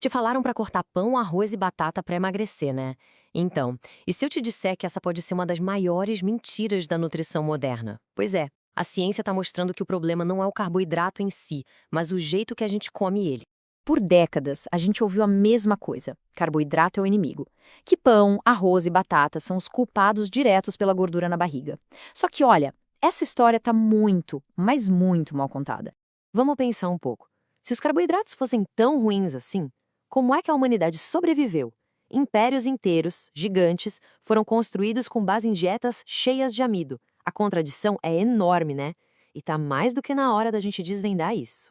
Te falaram para cortar pão, arroz e batata para emagrecer, né? Então, e se eu te disser que essa pode ser uma das maiores mentiras da nutrição moderna? Pois é, a ciência está mostrando que o problema não é o carboidrato em si, mas o jeito que a gente come ele. Por décadas, a gente ouviu a mesma coisa: carboidrato é o inimigo. Que pão, arroz e batata são os culpados diretos pela gordura na barriga. Só que olha, essa história está muito, mas muito mal contada. Vamos pensar um pouco. Se os carboidratos fossem tão ruins assim, como é que a humanidade sobreviveu? Impérios inteiros, gigantes, foram construídos com base em dietas cheias de amido. A contradição é enorme, né? E tá mais do que na hora da gente desvendar isso.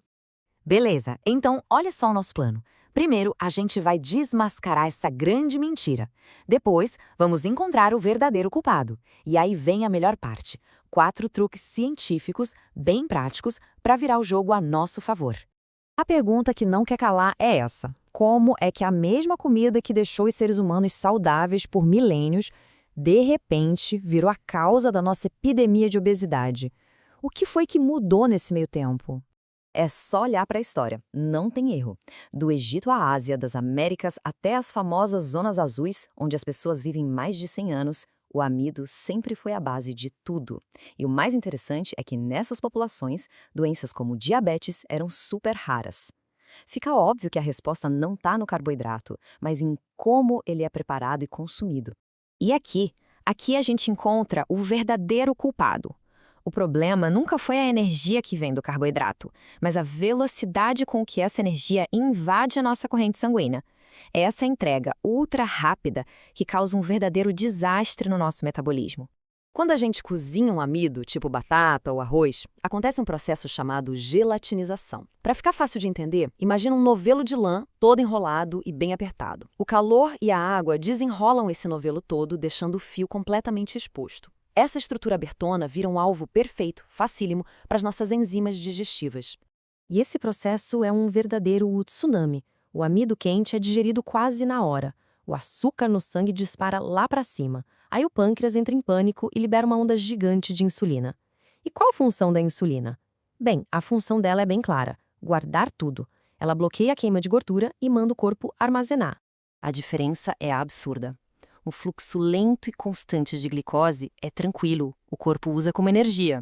Beleza, então olha só o nosso plano. Primeiro, a gente vai desmascarar essa grande mentira. Depois, vamos encontrar o verdadeiro culpado. E aí vem a melhor parte: 4 truques científicos, bem práticos, para virar o jogo a nosso favor. A pergunta que não quer calar é essa: como é que a mesma comida que deixou os seres humanos saudáveis por milênios, de repente, virou a causa da nossa epidemia de obesidade? O que foi que mudou nesse meio tempo? É só olhar para a história, não tem erro. Do Egito à Ásia, das Américas até as famosas zonas azuis, onde as pessoas vivem mais de 100 anos, o amido sempre foi a base de tudo. E o mais interessante é que nessas populações, doenças como diabetes eram super raras. Fica óbvio que a resposta não está no carboidrato, mas em como ele é preparado e consumido. E aqui a gente encontra o verdadeiro culpado. O problema nunca foi a energia que vem do carboidrato, mas a velocidade com que essa energia invade a nossa corrente sanguínea. É essa entrega ultra rápida que causa um verdadeiro desastre no nosso metabolismo. Quando a gente cozinha um amido, tipo batata ou arroz, acontece um processo chamado gelatinização. Para ficar fácil de entender, imagina um novelo de lã todo enrolado e bem apertado. O calor e a água desenrolam esse novelo todo, deixando o fio completamente exposto. Essa estrutura abertona vira um alvo perfeito, facílimo, para as nossas enzimas digestivas. E esse processo é um verdadeiro tsunami. O amido quente é digerido quase na hora. O açúcar no sangue dispara lá para cima. Aí o pâncreas entra em pânico e libera uma onda gigante de insulina. E qual a função da insulina? Bem, a função dela é bem clara: guardar tudo. Ela bloqueia a queima de gordura e manda o corpo armazenar. A diferença é absurda. Um fluxo lento e constante de glicose é tranquilo, o corpo usa como energia.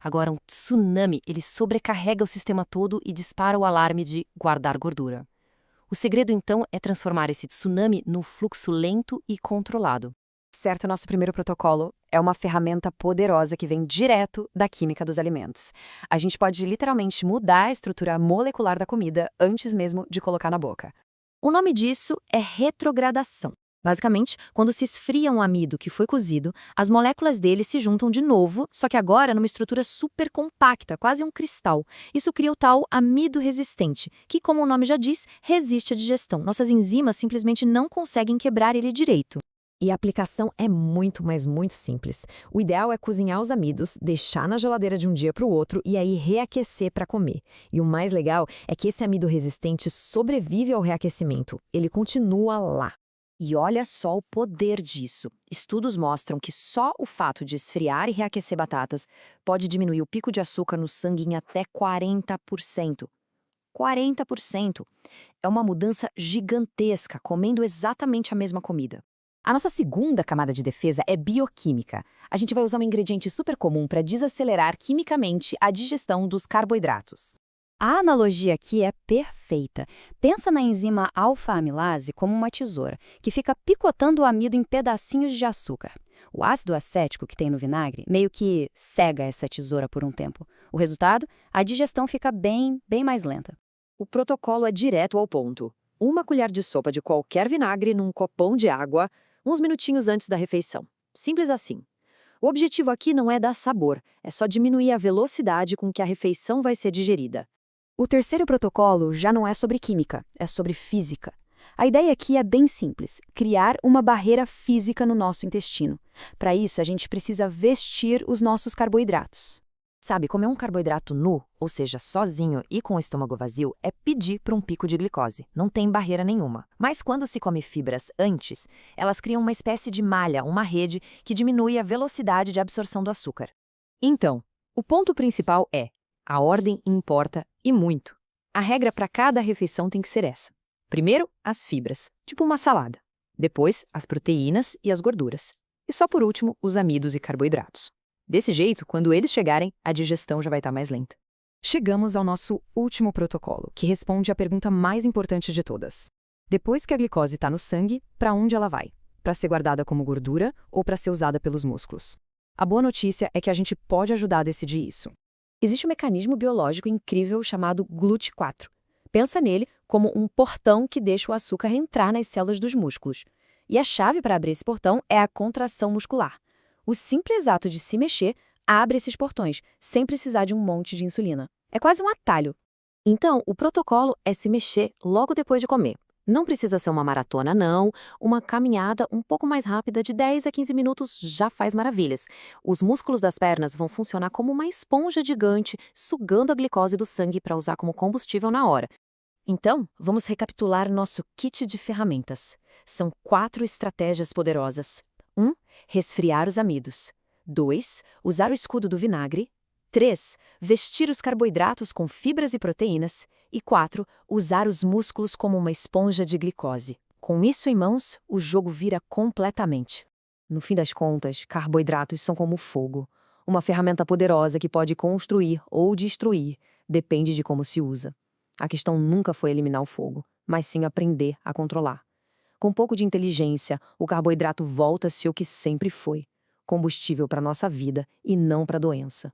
Agora, um tsunami, ele sobrecarrega o sistema todo e dispara o alarme de guardar gordura. O segredo, então, é transformar esse tsunami num fluxo lento e controlado. Certo, nosso primeiro protocolo é uma ferramenta poderosa que vem direto da química dos alimentos. A gente pode literalmente mudar a estrutura molecular da comida antes mesmo de colocar na boca. O nome disso é retrogradação. Basicamente, quando se esfria um amido que foi cozido, as moléculas dele se juntam de novo, só que agora numa estrutura super compacta, quase um cristal. Isso cria o tal amido resistente, que, como o nome já diz, resiste à digestão. Nossas enzimas simplesmente não conseguem quebrar ele direito. E a aplicação é muito, mas muito simples. O ideal é cozinhar os amidos, deixar na geladeira de um dia para o outro e aí reaquecer para comer. E o mais legal é que esse amido resistente sobrevive ao reaquecimento. Ele continua lá. E olha só o poder disso. Estudos mostram que só o fato de esfriar e reaquecer batatas pode diminuir o pico de açúcar no sangue em até 40%. 40%! É uma mudança gigantesca comendo exatamente a mesma comida. A nossa segunda camada de defesa é bioquímica. A gente vai usar um ingrediente super comum para desacelerar quimicamente a digestão dos carboidratos. A analogia aqui é perfeita. Pensa na enzima alfa-amilase como uma tesoura, que fica picotando o amido em pedacinhos de açúcar. O ácido acético que tem no vinagre meio que cega essa tesoura por um tempo. O resultado? A digestão fica bem mais lenta. O protocolo é direto ao ponto. 1 colher de sopa de qualquer vinagre num copão de água, uns minutinhos antes da refeição. Simples assim. O objetivo aqui não é dar sabor, é só diminuir a velocidade com que a refeição vai ser digerida. O terceiro protocolo já não é sobre química, é sobre física. A ideia aqui é bem simples: criar uma barreira física no nosso intestino. Para isso, a gente precisa vestir os nossos carboidratos. Sabe, comer um carboidrato nu, ou seja, sozinho e com o estômago vazio, é pedir para um pico de glicose. Não tem barreira nenhuma. Mas quando se come fibras antes, elas criam uma espécie de malha, uma rede, que diminui a velocidade de absorção do açúcar. Então, o ponto principal é: a ordem importa e muito. A regra para cada refeição tem que ser essa. Primeiro, as fibras, tipo uma salada. Depois, as proteínas e as gorduras. E só por último, os amidos e carboidratos. Desse jeito, quando eles chegarem, a digestão já vai estar mais lenta. Chegamos ao nosso último protocolo, que responde à pergunta mais importante de todas. Depois que a glicose está no sangue, para onde ela vai? Para ser guardada como gordura ou para ser usada pelos músculos? A boa notícia é que a gente pode ajudar a decidir isso. Existe um mecanismo biológico incrível chamado GLUT4. Pensa nele como um portão que deixa o açúcar entrar nas células dos músculos. E a chave para abrir esse portão é a contração muscular. O simples ato de se mexer abre esses portões, sem precisar de um monte de insulina. É quase um atalho. Então, o protocolo é se mexer logo depois de comer. Não precisa ser uma maratona, não. Uma caminhada um pouco mais rápida de 10 a 15 minutos já faz maravilhas. Os músculos das pernas vão funcionar como uma esponja gigante, sugando a glicose do sangue para usar como combustível na hora. Então, vamos recapitular nosso kit de ferramentas. São 4 estratégias poderosas. 1. Resfriar os amidos. 2. Usar o escudo do vinagre. 3. Vestir os carboidratos com fibras e proteínas. E 4. Usar os músculos como uma esponja de glicose. Com isso em mãos, o jogo vira completamente. No fim das contas, carboidratos são como fogo. Uma ferramenta poderosa que pode construir ou destruir, depende de como se usa. A questão nunca foi eliminar o fogo, mas sim aprender a controlar. Com um pouco de inteligência, o carboidrato volta a ser o que sempre foi: combustível para a nossa vida e não para a doença.